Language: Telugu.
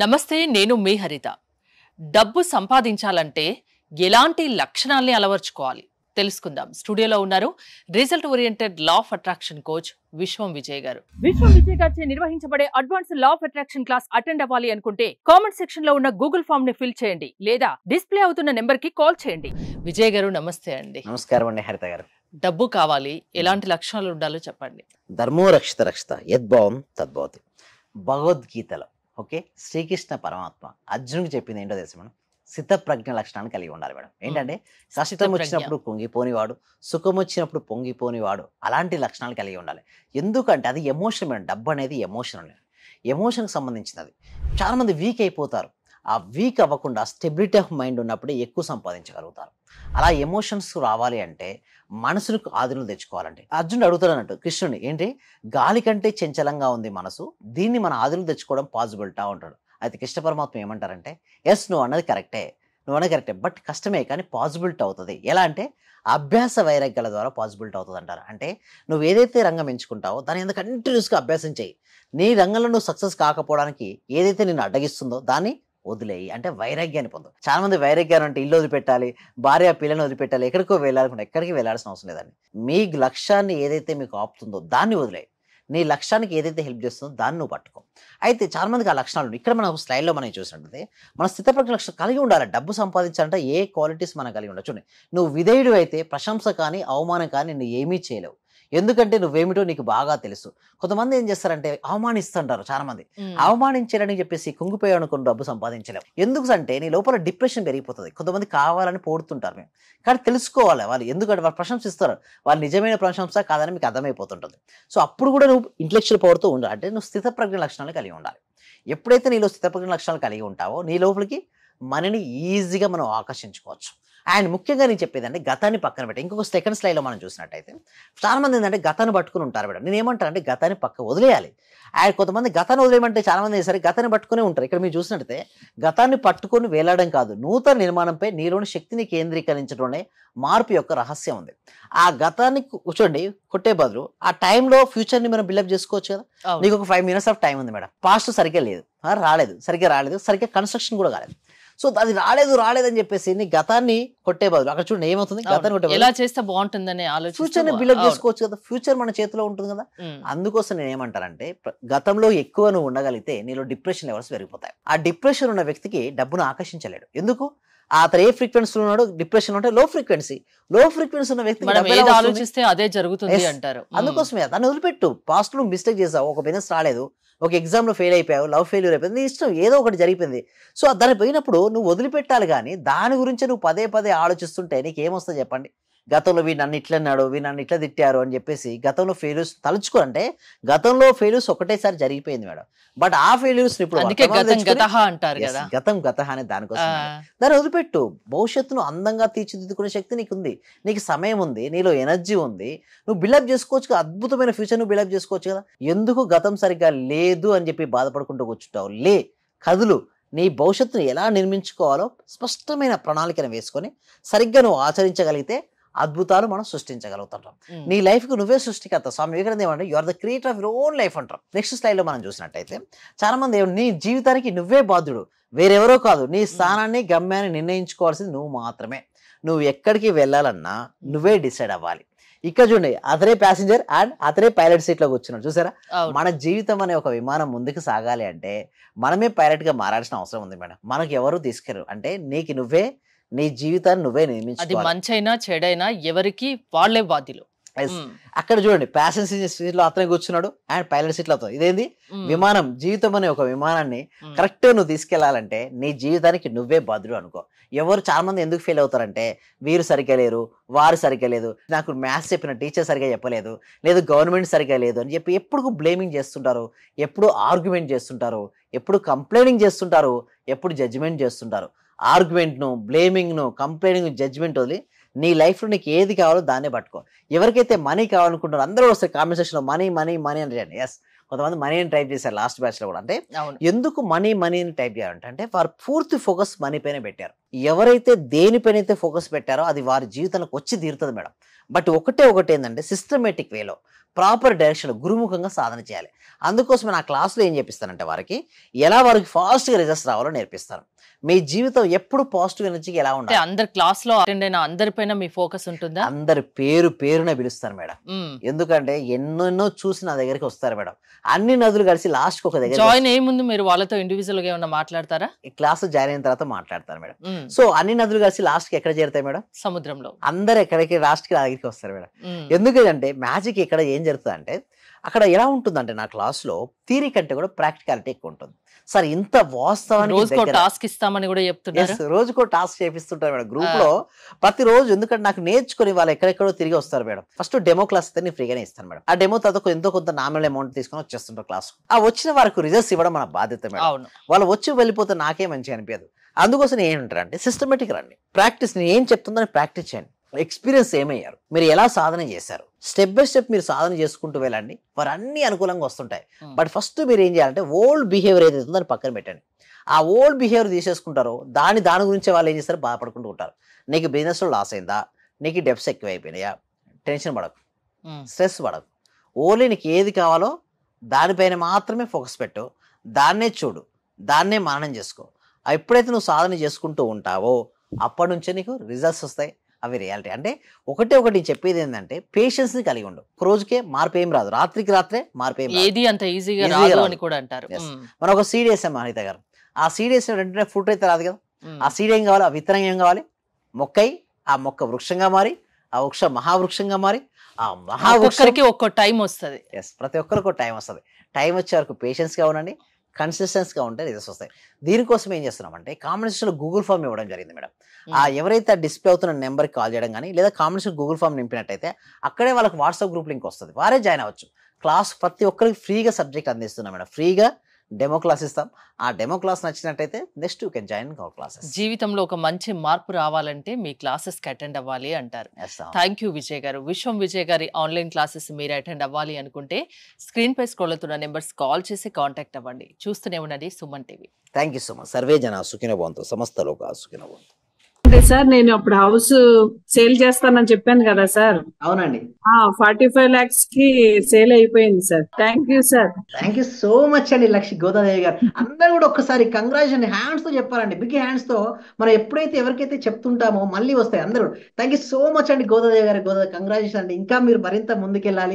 నమస్తే, నేను మీ హరిత. డబ్బు సంపాదించాలంటే ఎలాంటి లక్షణాల్ని అలవర్చుకోవాలి తెలుసుకుందాం. స్టూడియోలో ఉన్నారు result oriented law of attraction coach విశ్వం విజయ్ గారు. విశ్వం విజయ్ గారిచే నిర్వహించబడే advance law of attraction class attend అవ్వాలి అనుకుంటే కామెంట్ సెక్షన్ లో ఉన్న గూగుల్ ఫామ్ ని ఫిల్ చేయండి లేదా డిస్ప్లే అవుతున్న నెంబర్ కి కాల్ చేయండి. విజయ్ గారు నమస్తే అండి. నమస్కారం అండి హరిత గారు. డబ్బు కావాలి, ఎలాంటి లక్షణాలు ఉండాలో చెప్పండి. ధర్మో రక్షిత రక్షిత యద్భావం తద్భవతి. భగవద్గీతలో ఓకే శ్రీకృష్ణ పరమాత్మ అర్జునుడికి చెప్పింది ఏంటో తెలుసు మనం, స్థితప్రజ్ఞ లక్షణాన్ని కలిగి ఉండాలి మేడం. ఏంటంటే కష్టం వచ్చినప్పుడు కుంగిపోనివాడు, సుఖం వచ్చినప్పుడు పొంగిపోనివాడు, అలాంటి లక్షణాలు కలిగి ఉండాలి. ఎందుకంటే అది ఎమోషన్ మేడం. డబ్బు అనేది ఎమోషన్, ఎమోషన్కి సంబంధించినది. చాలామంది వీక్ అయిపోతారు. ఆ వీక్ అవ్వకుండా స్టెబిలిటీ ఆఫ్ మైండ్ ఉన్నప్పుడే ఎక్కువ సంపాదించగలుగుతారు. అలా ఎమోషన్స్ రావాలి అంటే మనసుకు ఆధీనం తెచ్చుకోవాలంటే అర్జునుడు అడుగుతాడు అన్నట్టు కృష్ణుని, ఏంటి గాలి కంటే చంచలంగా ఉంది మనసు, దీన్ని మన ఆధీనం తెచ్చుకోవడం పాసిబిలిటా ఉంటాడు. అయితే కృష్ణ పరమాత్మ ఏమంటారంటే, ఎస్ నువ్వు అన్నది కరెక్టే, బట్ కష్టమే కానీ పాసిబిలిటీ అవుతుంది. ఎలా అంటే అభ్యాస వైరాగ్యాల ద్వారా పాసిబిలిటీ అవుతుంది అంటారు. అంటే నువ్వు ఏదైతే రంగం ఎంచుకుంటావో దాన్ని ఎందుకు కంటిన్యూస్గా అభ్యాసం చేయి. నీ రంగంలో నువ్వు సక్సెస్ కాకపోవడానికి ఏదైతే నిన్ను అడ్డగిస్తుందో దాన్ని వదిలేయి, అంటే వైరాగ్యాన్ని పొందు. చాలా మంది వైరాగ్యాన్ని అంటే ఇల్లు వదిలిపెట్టాలి, భార్య పిల్లని వదిలిపెట్టాలి, ఎక్కడికో వెళ్ళాలనుకుంటే ఎక్కడికి వెళ్ళాల్సిన అవసరం లేదండి. మీ లక్ష్యాన్ని ఏదైతే మీకు ఆపుతుందో దాన్ని వదిలేయి. నీ లక్ష్యానికి ఏదైతే హెల్ప్ చేస్తుందో దాన్ని నువ్వు పట్టుకో. అయితే చాలా మందికి ఆ లక్షణాలు ఇక్కడ మనం స్లైడ్లో మనం చూసినట్లయితే మన స్థితప్రజ్ఞ లక్షణం కలిగి ఉండాలి. డబ్బు సంపాదించాలంటే ఏ క్వాలిటీస్ మనం కలిగి ఉండాలి. చూడండి, నువ్వు విధేయుడు అయితే ప్రశంస కానీ అవమానం కానీ నువ్వు ఏమీ చేయలేవు. ఎందుకంటే నువ్వేమిటో నీకు బాగా తెలుసు. కొంతమంది ఏం చేస్తారంటే అవమానిస్తుంటారు. చాలా మంది అవమానించారని చెప్పేసి కుంగిపోయాను కొన్ని డబ్బు సంపాదించలేవు. ఎందుకు అంటే నీ లోపల డిప్రెషన్ పెరిగిపోతుంది. కొంతమంది కావాలని పోడుతుంటారు మేము, కానీ తెలుసుకోవాలి వాళ్ళు, ఎందుకంటే వాళ్ళు ప్రశంసిస్తారు, వాళ్ళు నిజమైన ప్రశంస కాదని మీకు అర్థమైపోతుంటుంది. సో అప్పుడు కూడా నువ్వు ఇంటెలెక్చువల్ పవర్తో ఉండాలి. అంటే నువ్వు స్థితప్రజ్ఞ లక్షణాలు కలిగి ఉండాలి. ఎప్పుడైతే నీలో స్థితప్రజ్ఞ లక్షణాలు కలిగి ఉంటావో నీ లోపలికి మనని ఈజీగా మనం ఆకర్షించుకోవచ్చు. అండ్ ముఖ్యంగా నేను చెప్పేదంటే గతాన్ని పక్కన పెట్టి ఇంకొక సెకండ్ స్లైడ్లో మనం చూసినట్టయితే చాలా మంది ఏంటంటే గతాన్ని పట్టుకుని ఉంటారు మేడం. నేను ఏమంటానంటే గతాన్ని పక్క వదిలేయాలి. అండ్ కొంతమంది గతాన్ని వదిలేయమంటే చాలా మంది సరే గతాన్ని పట్టుకునే ఉంటారు. ఇక్కడ మీరు చూసినట్టయితే గతాన్ని పట్టుకొని వేలాడడం కాదు, నూతన నిర్మాణంపై నీలోని శక్తిని కేంద్రీకరించడంలోనే మార్పు యొక్క రహస్యం ఉంది. ఆ గతాన్ని కూర్చోండి కొట్టే బదులు ఆ టైంలో ఫ్యూచర్ని మనం బిల్డప్ చేసుకోవచ్చు కదా. నీకు ఒక 5 minutes ఆఫ్ టైం ఉంది మేడం. పాస్ట్ సరిగ్గా లేదు, సరిగ్గా రాలేదు, సరిగ్గా కన్స్ట్రక్షన్ కూడా కాలేదు. సో అది రాలేదని చెప్పేసి నీ గతాన్ని కొట్టే బదులు అక్కడ చూడండి ఏమవుతుంది, గతాన్ని కొట్టే బదులు ఎలా చేస్తే బాగుంటుందని ఆలోచన ఫ్యూచర్ ని బిల్డప్ చేసుకోవచ్చు కదా. ఫ్యూచర్ మన చేతిలో ఉంటుంది కదా. అందుకోసం నేను ఏమంటానంటే గతంలో ఎక్కువ నువ్వు ఉండగలిగితే నీలో డిప్రెషన్ లెవెల్స్ పెరిగిపోతాయి. ఆ డిప్రెషన్ ఉన్న వ్యక్తికి డబ్బును ఆకర్షించలేడు. ఎందుకు? అతను ఏ ఫ్రీక్వెన్సీ ఉన్నాడో డిప్రెషన్ ఉంటే లో ఫ్రీక్వెన్సీ ఉన్న వ్యక్తి ఆలోచిస్తే అదే జరుగుతుంది అంటారు. అందుకోసమే దాన్ని వదిలిపెట్టు. పాస్ట్ లో మిస్టేక్ చేసావు, ఒక బిజినెస్ రాలేదు, ఒక ఎగ్జామ్లో ఫెయిల్ అయిపోయావు, లవ్ ఫెయిల్యూర్ అయిపోయింది, నీ ఇష్టం, ఏదో ఒకటి జరిగిపోయింది. సో దాన్ని పోయినప్పుడు నువ్వు వదిలిపెట్టాలి. కానీ దాని గురించి నువ్వు పదే ఆలోచిస్తుంటే నీకు ఏమొస్తుంది చెప్పండి. గతంలో వీడు నన్ను ఇట్లా అన్నాడు, వీడు నన్ను ఇట్లా తిట్టారు అని చెప్పేసి గతంలో ఫెయిల్యూర్స్ తలుచుకోరంటే గతంలో ఫెయిల్యూర్స్ ఒకటేసారి జరిగిపోయింది మేడం. బట్ ఆ ఫెయిల్యూర్స్ ఇప్పుడు గతం అనే దానికోసం దాన్ని వదిలిపెట్టు. భవిష్యత్తును అందంగా తీర్చిదిద్దుకునే శక్తి నీకు ఉంది, నీకు సమయం ఉంది, నీలో ఎనర్జీ ఉంది, నువ్వు బిల్డప్ చేసుకోవచ్చు కదా. అద్భుతమైన ఫ్యూచర్ నువ్వు బిల్డప్ చేసుకోవచ్చు కదా. ఎందుకు గతం సరిగ్గా లేదు అని చెప్పి బాధపడుకుంటూ కూర్చుంటావు? కదులు. నీ భవిష్యత్తును ఎలా నిర్మించుకోవాలో స్పష్టమైన ప్రణాళికను వేసుకొని సరిగ్గా నువ్వు ఆచరించగలిగితే అద్భుతాలు మనం సృష్టించగలుగుతుంటాం. నీ లైఫ్కు నువ్వే సృష్టికర్త. స్వామి వివేకానంద ఏమంటే you are the creator of your own life అంటారు. నెక్స్ట్ స్లైడ్లో మనం చూసినట్టయితే చాలా మంది నీ జీవితానికి నువ్వే బాధ్యుడు, వేరెవరో కాదు. నీ స్థానాన్ని గమ్యాన్ని నిర్ణయించుకోవాల్సింది నువ్వు మాత్రమే. నువ్వు ఎక్కడికి వెళ్ళాలన్నా నువ్వే డిసైడ్ అవ్వాలి. ఇక్కడ చూడండి, అతనే ప్యాసింజర్ అండ్ అతనే పైలట్ సీట్లో కూర్చున్నాడు. చూసారా, మన జీవితం అనే ఒక విమానం ముందుకు సాగాలి అంటే మనమే పైలట్గా మారాల్సిన అవసరం ఉంది మేడం. మనకు ఎవరు తీసుకెళ్ళరు. అంటే నీకు నువ్వే నీ జీవితాన్ని నువ్వే నిర్మించుకోవాలి. అది మంచైనా చెడైనా ఎవరికి వాళ్ళే బాధ్యులు. అక్కడ చూడండి, ప్యాసింజర్ సీట్ లో అతనే కూర్చున్నాడు అండ్ పైలట్ సీట్ లో అతను. ఇదేంది విమానం, జీవితం అనే ఒక విమానాన్ని కరెక్ట్ నువ్వు తీసుకెళ్లాలంటే నీ జీవితానికి నువ్వే బాధ్యుడు అనుకో. ఎవరు చాలా మంది ఎందుకు ఫెయిల్ అవుతారంటే వీరు సరిగ్గా లేరు, వారు సరిగ్గా లేదు, నాకు మ్యాథ్స్ చెప్పిన టీచర్ సరిగ్గా చెప్పలేదు, లేదు గవర్నమెంట్ సరిగ్గా లేదు అని చెప్పి ఎప్పుడు బ్లేమింగ్ చేస్తుంటారు, ఎప్పుడు ఆర్గ్యుమెంట్ చేస్తుంటారు, ఎప్పుడు కంప్లైనింగ్ చేస్తుంటారు, ఎప్పుడు జడ్జిమెంట్ చేస్తుంటారు. ఆర్గ్యుమెంట్ను, బ్లేమింగ్ను, కంప్లైనింగ్, జడ్జిమెంట్ వదిలి నీ లైఫ్లో నీకు ఏది కావాలో దాన్నే పట్టుకో. ఎవరికైతే మనీ కావాలనుకుంటారో అందరూ వస్తారు కామెంట్ సెక్షన్లో మనీ అంటే ఎస్, కొంతమంది మనీ అని టైప్ చేశారు లాస్ట్ బ్యాచ్లో కూడా. అంటే ఎందుకు మనీ అని టైప్ చేయాలంటే అంటే వారు పూర్తి ఫోకస్ మనీ పైన పెట్టారు. ఎవరైతే దేనిపైన అయితే ఫోకస్ పెట్టారో అది వారి జీవితంలోకి వచ్చి తీరుతుంది మేడం. బట్ ఒకటే ఏంటంటే సిస్టమేటిక్ వేలో ప్రాపర్ డైరెక్షన్ గురుముఖంగా సాధన చేయాలి. అందుకోసం నా క్లాస్లో ఏం చెప్పిస్తానంటే వారికి ఎలా వారికి ఫాస్ట్గా రిజల్ట్స్ రావాలో నేర్పిస్తాను. మీ జీవితం ఎప్పుడు పాజిటివ్ ఎనర్జీకి ఎలా అంటే ఉండాలి, అందరి క్లాస్ లో అటెండ్ అయిన అందరిపైన మీ ఫోకస్ ఉంటుందా? అందరి పేరు పేరునే పిలుస్తాను మేడం. మ్మ్. ఎందుకంటే ఎన్నెన్నో చూసి నా దగ్గరికి వస్తారు మేడం. అన్ని నదులు కలిసి లాస్ట్కి ఒక దగ్గర జాయిన్ అయ్యే ముందు మీరు వాళ్ళతో ఇండివిజువల్ గా ఏమన్నా మాట్లాడతారా? ఈ క్లాస్ జాయిన్ అయిన తర్వాత మాట్లాడతాను మేడం. మ్మ్. సో అన్ని నదులు కలిసి లాస్ట్కి ఎక్కడ చేరుతాయి మేడం? సముద్రంలో. అందరు ఎక్కడికి లాస్ట్కి నా దగ్గరికి వస్తారు మేడం. మ్మ్. ఎందుకంటే మ్యాజిక్ ఇక్కడ ఏం జరుగుతుంది అంటే అక్కడ ఎలా ఉంటుందంటే నా క్లాస్లో థియరీ కంటే కూడా ప్రాక్టికాలిటీ ఎక్కువ ఉంటుంది. సార్ ఇంత వాస్తవానికి రోజుకో దగ్గర టాస్క్ ఇస్తామని కూడా చెప్తున్నారు. Yes, రోజుకో టాస్క్ చేపిస్తుంటారు మేడం గ్రూప్ లో ప్రతిరోజు. ఎందుకంటే నాకు నేర్చుకుని వాళ్ళు ఎక్కడెక్కడో తిరిగి వస్తారు మేడం. ఫస్ట్ డెమో క్లాస్ అయితే నేను ఫ్రీగానే ఇస్తాను మేడం. ఆ డెమో తర్వాత ఎంతో కొంత నామినల్ అమౌంట్ తీసుకొని వచ్చేస్తుంటారు క్లాస్. ఆ వచ్చిన వారికి రిజల్ట్స్ ఇవ్వడం మన బాధ్యత మేడం. అవును. వాళ్ళు వచ్చి వెళ్ళిపోతే నాకే మంచిగా అనిపించదు. అందుకోసం ఏంటంటే సిస్టమేటిక్ రండి, ప్రాక్టీస్. నేను ఏం చెప్తుందని ప్రాక్టీస్ చేయండి. ఎక్స్పీరియన్స్ ఏమయ్యారు, మీరు ఎలా సాధన చేశారు, స్టెప్ బై స్టెప్ మీరు సాధన చేసుకుంటూ వెళ్ళండి. వారు అన్ని అనుకూలంగా వస్తుంటాయి. బట్ ఫస్ట్ మీరు ఏం చేయాలంటే ఓల్డ్ బిహేవియర్ ఏదైతే ఉందో దాన్ని పక్కన పెట్టండి. ఆ ఓల్డ్ బిహేవియర్ తీసేసుకుంటారో దాని గురించి వాళ్ళు ఏం చేస్తారు, బాధపడుకుంటూ ఉంటారు. నీకు బిజినెస్లో లాస్ అయిందా, నీకు డెప్స్ ఎక్కువ అయిపోయినాయా, టెన్షన్ పడకు, స్ట్రెస్ పడకు. ఓన్లీ నీకు ఏది కావాలో దానిపైన మాత్రమే ఫోకస్ పెట్టు, దాన్నే చూడు, దాన్నే మననం చేసుకో. ఎప్పుడైతే నువ్వు సాధన చేసుకుంటూ ఉంటావో అప్పటి నుంచే నీకు రిజల్ట్స్ వస్తాయి. అవి రియాలిటీ. అంటే ఒకటి చెప్పేది ఏంటంటే పేషెన్స్ని కలిగి ఉండు. ఒక రోజుకే మార్పు ఏం రాదు, రాత్రికి రాత్రే మార్పు ఏం రాదు. ఏది అంత ఈజీగా రాదు అని కూడా అంటారు. మనం ఒక సీడ్ వేసాం అనిత గారు, ఆ సీడ్ వేసిన వెంటనే ఫ్రూట్ అయితే రాదు కదా. ఆ సీడ్ ఏం కావాలి, ఆ విత్తనం ఏం కావాలి, మొక్కై ఆ మొక్క వృక్షంగా మారి, ఆ వృక్షం మహావృక్షంగా మారి, ఆ మహావృక్షానికి ఒక్కో టైం వస్తుంది. ప్రతి ఒక్కరికి ఒక టైం వస్తుంది. టైం వచ్చే వరకు పేషెన్స్గా ఉండండి, కన్సిస్టెన్స్గా ఉంటే రిజల్ట్స్ వస్తాయి. దీనికోసం ఏం చేస్తున్నామంటే కాంబినేషన్లో గూగుల్ ఫామ్ ఇవ్వడం జరిగింది మేడం. ఆ ఎవరైతే డిస్ప్లే అవుతున్న నెంబర్కి కాల్ చేయడం కానీ లేదా కాంబినేషన్ గూగుల్ ఫామ్ నింపినట్టయితే అక్కడే వాళ్ళకి వాట్సాప్ గ్రూప్ లింక్ వస్తుంది, వారే జాయిన్ అవ్వచ్చు. క్లాస్ ప్రతి ఒక్కరికి ఫ్రీగా సబ్జెక్ట్ అందిస్తున్నాం మేడం. ఫ్రీగా డెమో క్లాస్ ఇస్తాం. ఆ డెమో క్లాస్ నచ్చినట్టయితే next you can join hour classes. జీవితంలో ఒక మంచి మార్పు రావాలంటే మీ క్లాసెస్ కి అటెండ్ అవ్వాలి అంటారు. థ్యాంక్ యూ విజయ్ గారు. విశ్వం విజయ్ గారి ఆన్లైన్ క్లాసెస్ మీరు అటెండ్ అవ్వాలి అనుకుంటే స్క్రీన్ పై స్క్రోల్ అవుతున్న నెంబర్స్ కాల్ చేసి కాంటాక్ట్ అవ్వండి. చూస్తూనే ఉన్నది Suman TV. Thank you so much. Survey జన సుఖినో భవంతు, సమస్త లోకా సుఖినో భవంతు. అంటే సార్ నేను అప్పుడు హౌస్ సేల్ చేస్తానని చెప్పాను కదా సార్. అవునండి. 45 lakhs కి సేల్ అయిపోయింది sir. Thank you sir. Thank you so much అండి లక్ష్మి గోదాదేవి గారు. అందరూ కూడా ఒక్కసారి కంగ్రాచులేషన్ హ్యాండ్స్ తో చెప్పాలండి, బిగ్ హ్యాండ్స్ తో. మనం ఎప్పుడైతే ఎవరికైతే చెప్తుంటామో మళ్ళీ వస్తాయి అందరూ. థ్యాంక్ యూ సో మచ్ అండి గోదాదేవి గారు. కంగ్రాచులేషన్ అండి. ఇంకా మీరు మరింత ముందుకెళ్ళాలి.